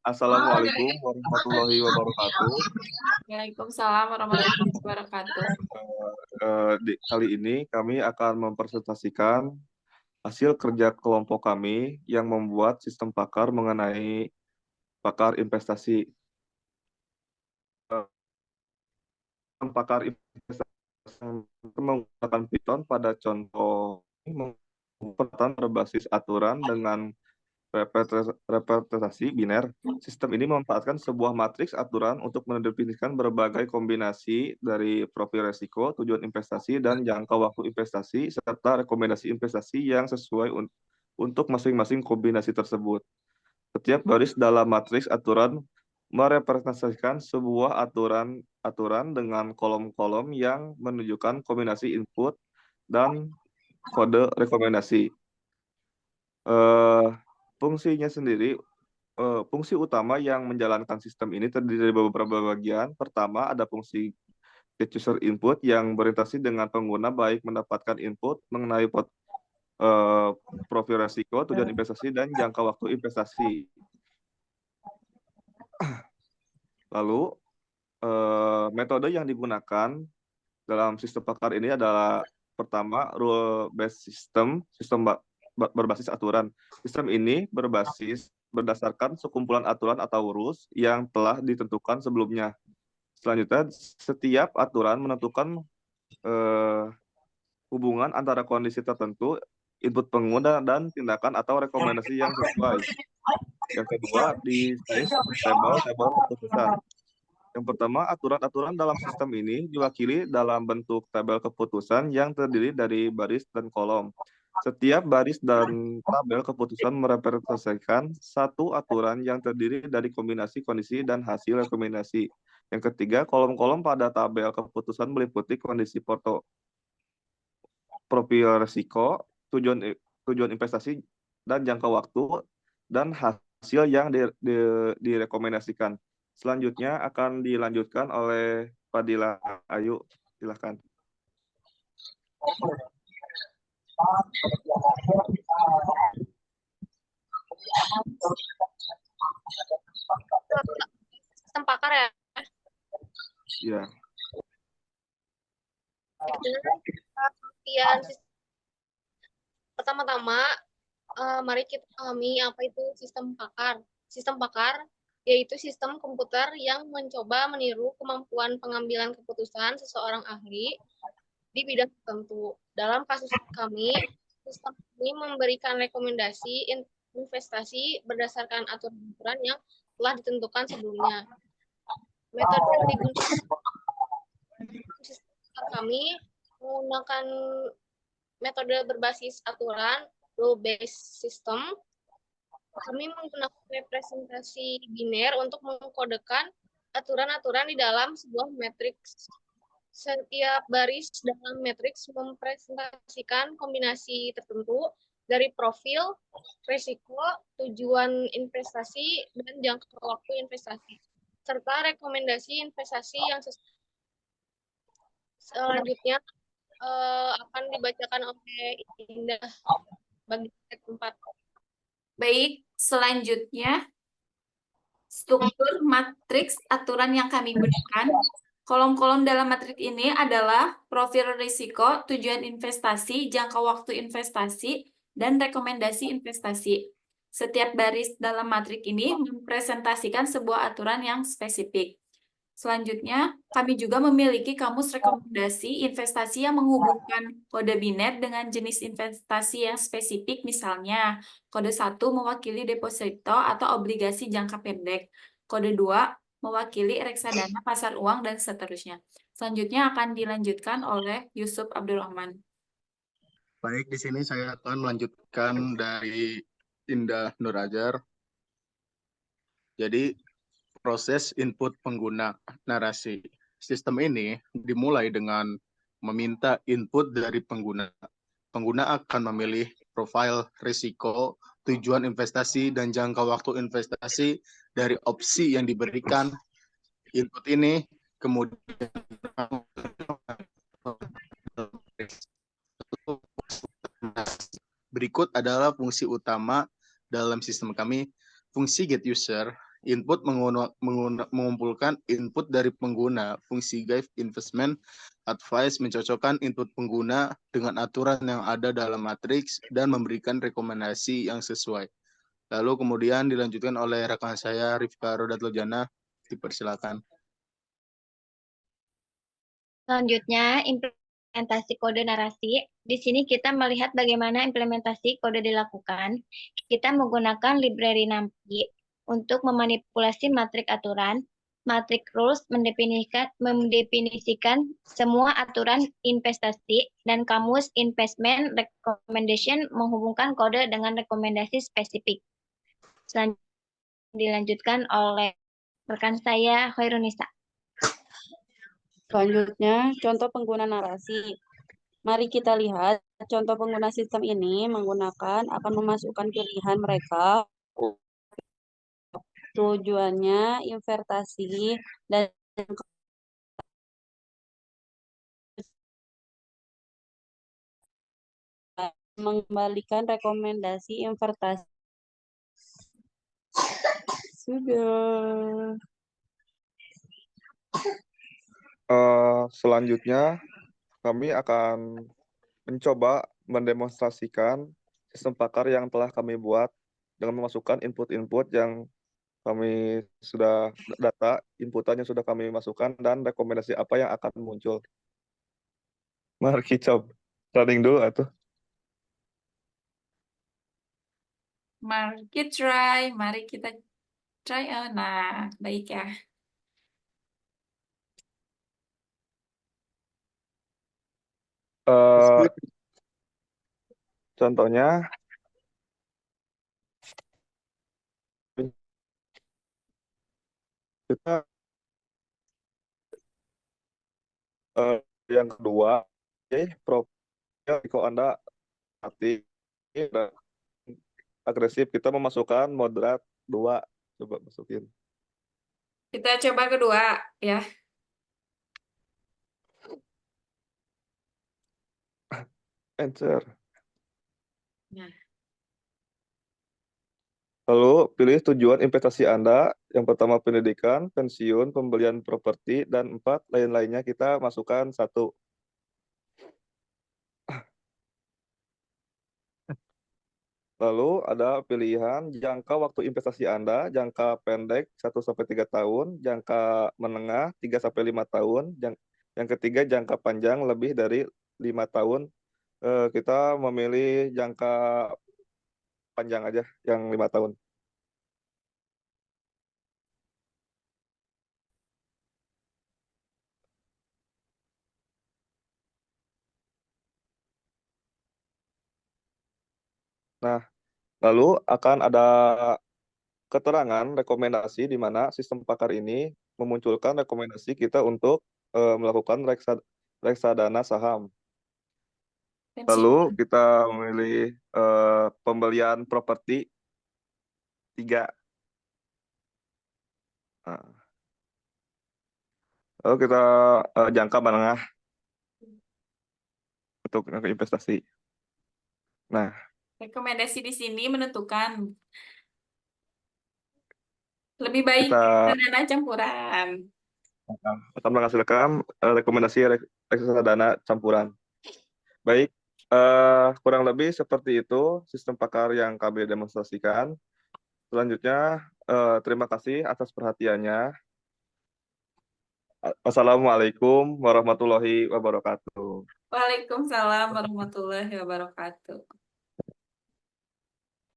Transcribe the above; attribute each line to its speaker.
Speaker 1: Assalamualaikum warahmatullahi wabarakatuh.
Speaker 2: Waalaikumsalam warahmatullahi wabarakatuh.
Speaker 1: Kali ini kami akan mempresentasikan hasil kerja kelompok kami yang membuat sistem pakar mengenai pakar investasi. Pakar investasi menggunakan Python pada contoh penguatan berbasis aturan dengan representasi biner. Sistem ini memanfaatkan sebuah matriks aturan untuk mendefinisikan berbagai kombinasi dari profil resiko, tujuan investasi, dan jangka waktu investasi, serta rekomendasi investasi yang sesuai untuk masing-masing kombinasi tersebut. Setiap baris dalam matriks aturan merepresentasikan sebuah aturan dengan kolom-kolom yang menunjukkan kombinasi input dan kode rekomendasi. Eh, fungsinya sendiri, fungsi utama yang menjalankan sistem ini terdiri dari beberapa bagian. Pertama, ada fungsi get user input yang berinteraksi dengan pengguna baik mendapatkan input mengenai eh, profil risiko, tujuan investasi, dan jangka waktu investasi. Lalu, metode yang digunakan dalam sistem pakar ini adalah pertama, rule based system, berbasis aturan. Sistem ini berdasarkan sekumpulan aturan atau rules yang telah ditentukan sebelumnya. Selanjutnya, setiap aturan menentukan hubungan antara kondisi tertentu, input pengguna, dan tindakan atau rekomendasi yang sesuai. Yang kedua, desain tabel keputusan. Yang pertama, aturan-aturan dalam sistem ini diwakili dalam bentuk tabel keputusan yang terdiri dari baris dan kolom. Setiap baris dan tabel keputusan merepresentasikan satu aturan yang terdiri dari kombinasi kondisi dan hasil rekomendasi. Yang ketiga, kolom-kolom pada tabel keputusan meliputi kondisi profil risiko, tujuan investasi, dan jangka waktu, dan hasil yang direkomendasikan. Selanjutnya akan dilanjutkan oleh Fadila Ayu. Silakan.
Speaker 3: Sistem pakar ya?
Speaker 1: Ya.
Speaker 3: Pertama-tama, mari kita pahami apa itu sistem pakar. Sistem pakar yaitu sistem komputer yang mencoba meniru kemampuan pengambilan keputusan seseorang ahli di bidang tertentu. Dalam kasus kami, sistem ini memberikan rekomendasi investasi berdasarkan aturan-aturan yang telah ditentukan sebelumnya. Metode yang digunakan sistem kami menggunakan metode berbasis aturan, rule-based system. Kami menggunakan representasi biner untuk mengkodekan aturan-aturan di dalam sebuah matriks. Setiap baris dalam matriks mempresentasikan kombinasi tertentu dari profil, risiko, tujuan investasi, dan jangka waktu investasi, serta rekomendasi investasi yang sesuai. Selanjutnya akan dibacakan oleh Indah bagi tempat.
Speaker 2: Baik, selanjutnya struktur matriks aturan yang kami gunakan. Kolom-kolom dalam matriks ini adalah profil risiko, tujuan investasi, jangka waktu investasi, dan rekomendasi investasi. Setiap baris dalam matriks ini mempresentasikan sebuah aturan yang spesifik. Selanjutnya, kami juga memiliki kamus rekomendasi investasi yang menghubungkan kode biner dengan jenis investasi yang spesifik, misalnya kode 1 mewakili deposito atau obligasi jangka pendek, kode 2 mewakili reksadana pasar uang, dan seterusnya. Selanjutnya akan dilanjutkan oleh Yusuf Abdurrahman.
Speaker 4: Baik, di sini saya akan melanjutkan dari Indah Nurajar. Jadi, proses input pengguna narasi. Sistem ini dimulai dengan meminta input dari pengguna. Pengguna akan memilih profil risiko, tujuan investasi, dan jangka waktu investasi dari opsi yang diberikan. Input ini kemudian berikut adalah fungsi utama dalam sistem kami. Fungsi get user Input mengumpulkan input dari pengguna. Fungsi guide investment advice mencocokkan input pengguna dengan aturan yang ada dalam matriks dan memberikan rekomendasi yang sesuai. Lalu kemudian dilanjutkan oleh rekan saya Rifka Rodatlojana. Dipersilakan.
Speaker 5: Selanjutnya, implementasi kode narasi. Di sini kita melihat bagaimana implementasi kode dilakukan. Kita menggunakan library NumPy untuk memanipulasi matrik aturan. Matrik rules mendefinisikan semua aturan investasi, dan kamus investment recommendation menghubungkan kode dengan rekomendasi spesifik. Selanjutnya dilanjutkan oleh rekan saya Hoirunisa.
Speaker 6: Selanjutnya, contoh pengguna narasi. Mari kita lihat contoh pengguna sistem ini akan memasukkan pilihan mereka, tujuannya, investasi, dan mengembalikan rekomendasi investasi. Sudah.
Speaker 1: Selanjutnya, kami akan mencoba mendemonstrasikan sistem pakar yang telah kami buat dengan memasukkan input-input yang kami sudah data, inputannya sudah kami masukkan, dan rekomendasi apa yang akan muncul. Mari kita coba running dulu atuh.
Speaker 2: Mari kita try. Nah, baik ya.
Speaker 1: Contohnya, kita yang kedua, profil risiko Anda aktif dan agresif. Kita memasukkan moderat 2. Coba masukin.
Speaker 2: Kita coba kedua ya.
Speaker 1: Enter.
Speaker 2: Nah.
Speaker 1: Lalu pilih tujuan investasi Anda. Yang pertama pendidikan, pensiun, pembelian properti, dan 4 lain-lainnya kita masukkan 1. Lalu ada pilihan jangka waktu investasi Anda, jangka pendek 1-3 tahun, jangka menengah 3-5 tahun, yang ketiga jangka panjang lebih dari 5 tahun. Kita memilih jangka panjang aja, yang 5 tahun. Nah, lalu akan ada keterangan rekomendasi di mana sistem pakar ini memunculkan rekomendasi kita untuk melakukan reksadana saham. Lalu kita memilih pembelian properti 3. Nah. Lalu kita jangka menengah untuk investasi. Nah,
Speaker 2: rekomendasi di sini menentukan lebih baik dana campuran.
Speaker 1: Akan menghasilkan rekomendasi reksadana campuran. Baik, kurang lebih seperti itu sistem pakar yang kami demonstrasikan. Selanjutnya, terima kasih atas perhatiannya. Wassalamualaikum warahmatullahi wabarakatuh.
Speaker 2: Waalaikumsalam warahmatullahi wabarakatuh.